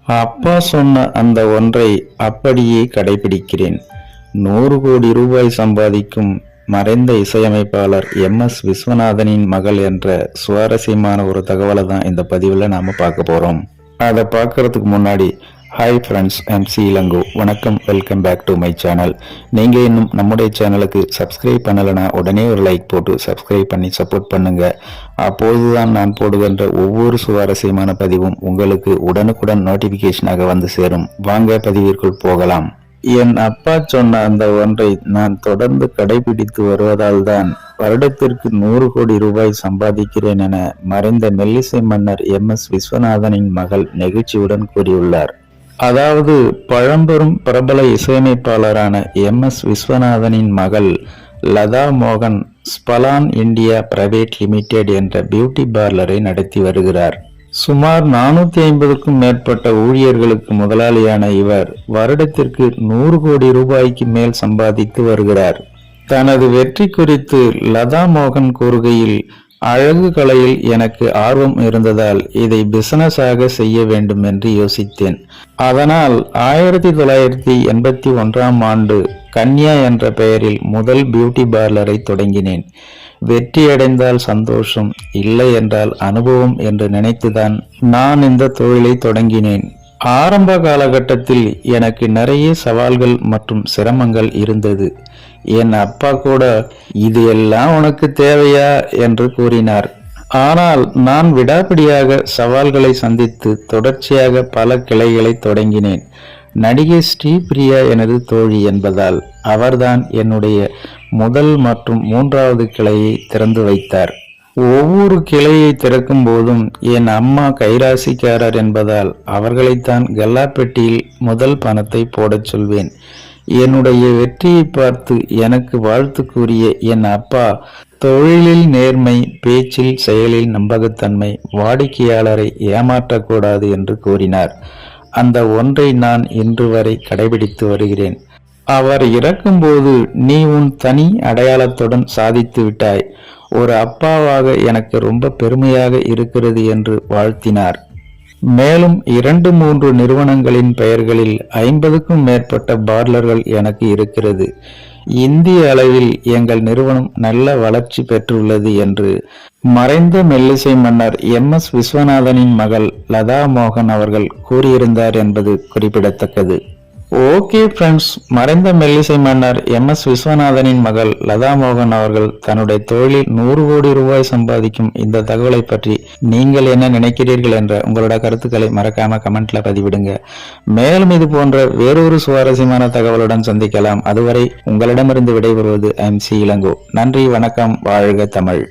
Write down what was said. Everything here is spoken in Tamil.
அப்பா சொன்ன அந்த ஒன்றை அப்படியே கடைபிடிக்கிறேன். 100 கோடி ரூபாய் சம்பாதிக்கும் மறைந்த இசையமைப்பாளர் MS விஸ்வநாதனின் மகள் என்ற சுவாரஸ்யமான ஒரு தகவலை தான் இந்த பதிவில் நாம பார்க்க போறோம். அதை பார்க்கறதுக்கு முன்னாடி ஹாய் ஃப்ரெண்ட்ஸ், MC இளங்கோ. வணக்கம், welcome back to my channel. நீங்கள் இன்னும் நம்முடைய சேனலுக்கு சப்ஸ்கிரைப் பண்ணலைன்னா உடனே ஒரு லைக் போட்டு சப்ஸ்கிரைப் பண்ணி சப்போர்ட் பண்ணுங்க. அப்போதுதான் நான் போடுகின்ற ஒவ்வொரு சுவாரஸ்யமான பதிவும் உங்களுக்கு உடனுக்குடன் நோட்டிபிகேஷனாக வந்து சேரும். வாங்க பதிவிற்குள் போகலாம். என் அப்பா சொன்ன அந்த ஒன்றை நான் தொடர்ந்து கடைபிடித்து வருவதால் தான் வருடத்திற்கு 100 கோடி ரூபாய் சம்பாதிக்கிறேன் என மறைந்த மெல்லிசை மன்னர் MS விஸ்வநாதனின் மகள் நெகிழ்ச்சியுடன் கூறியுள்ளார். அதாவது பழம்பெரும் பிரபல இசையமைப்பாளரான MS விஸ்வநாதனின் மகள் லதா மோகன் ஸ்பலான் இந்தியா பிரைவேட் லிமிடெட் என்ற பியூட்டி பார்லரை நடத்தி வருகிறார். சுமார் 450க்கும் மேற்பட்ட ஊழியர்களுக்கு முதலாளியான இவர் வருடத்திற்கு 100 கோடி ரூபாய்க்கு மேல் சம்பாதித்து வருகிறார். தனது வெற்றி குறித்து லதா மோகன் கூறுகையில், அழகு கலையில் எனக்கு ஆர்வம் இருந்ததால் இதை பிசினஸாக செய்ய வேண்டும் என்று யோசித்தேன். அதனால் 1981ஆம் ஆண்டு கன்யா என்ற பெயரில் முதல் பியூட்டி பார்லரை தொடங்கினேன். வெற்றியடைந்தால் சந்தோஷம், இல்லை என்றால் அனுபவம் என்று நினைத்துதான் நான் இந்த தொழிலை தொடங்கினேன். ஆரம்ப காலகட்டத்தில் எனக்கு நிறைய சவால்கள் மற்றும் சிரமங்கள் இருந்தது. என் அப்பா கூட இது எல்லாம் உனக்கு தேவையா என்று கூறினார். ஆனால் நான் விடாப்பிடியாக சவால்களை சந்தித்து தொடர்ச்சியாக பல கிளைகளை தொடங்கினேன். நடிகை ஸ்ரீபிரியா எனது தோழி என்பதால் அவர்தான் என்னுடைய முதல் மற்றும் 3வது கிளையை திறந்து வைத்தார். ஒவ்வொரு கிளையை திறக்கும் போதும் என் அம்மா கைராசிக்காரர் என்பதால் அவர்களைத்தான் கல்லாப்பெட்டியில் முதல் பணத்தை போடச் சொல்வேன். என்னுடைய வெற்றியை பார்த்து எனக்கு வாழ்த்து கூறிய என் அப்பா, தொழிலில் நேர்மை, பேச்சில் செயலில் நம்பகத்தன்மை, வாடிக்கையாளரை ஏமாற்றக்கூடாது என்று கூறினார். அந்த ஒன்றை நான் இன்று வரை கடைபிடித்து வருகிறேன். அவர் இறக்கும்போது, நீ உன் தனி அடையாளத்துடன் சாதித்து விட்டாய், ஒரு அப்பாவாக எனக்கு ரொம்ப பெருமையாக இருக்கிறது என்று வாழ்த்தினார். மேலும் 2-3 நிறுவனங்களின் பெயர்களில் 50க்கும் மேற்பட்ட பார்லர்கள் எனக்கு இருக்கிறது. இந்திய அளவில் எங்கள் நிறுவனம் நல்ல வளர்ச்சி பெற்றுள்ளது என்று மறைந்த மெல்லிசை மன்னர் MS விஸ்வநாதனின் மகள் லதா மோகன் அவர்கள் கூறியிருந்தார் என்பது குறிப்பிடத்தக்கது. ஓகே ஃப்ரெண்ட்ஸ், மறைந்த மெல்லிசை மன்னர் MS விஸ்வநாதனின் மகள் லதா மோகன் அவர்கள் தன்னுடைய தொழிலில் 100 கோடி ரூபாய் சம்பாதிக்கும் இந்த தகவலை பற்றி நீங்கள் என்ன நினைக்கிறீர்கள் என்ற உங்களோட கருத்துக்களை மறக்காம கமெண்ட்ல பதிவிடுங்க. மேலும் இது போன்ற வேறொரு சுவாரஸ்யமான தகவலுடன் சந்திக்கலாம். அதுவரை உங்களிடமிருந்து விடைபெறுவது MC இளங்கோ. நன்றி, வணக்கம், வாழ்க தமிழ்.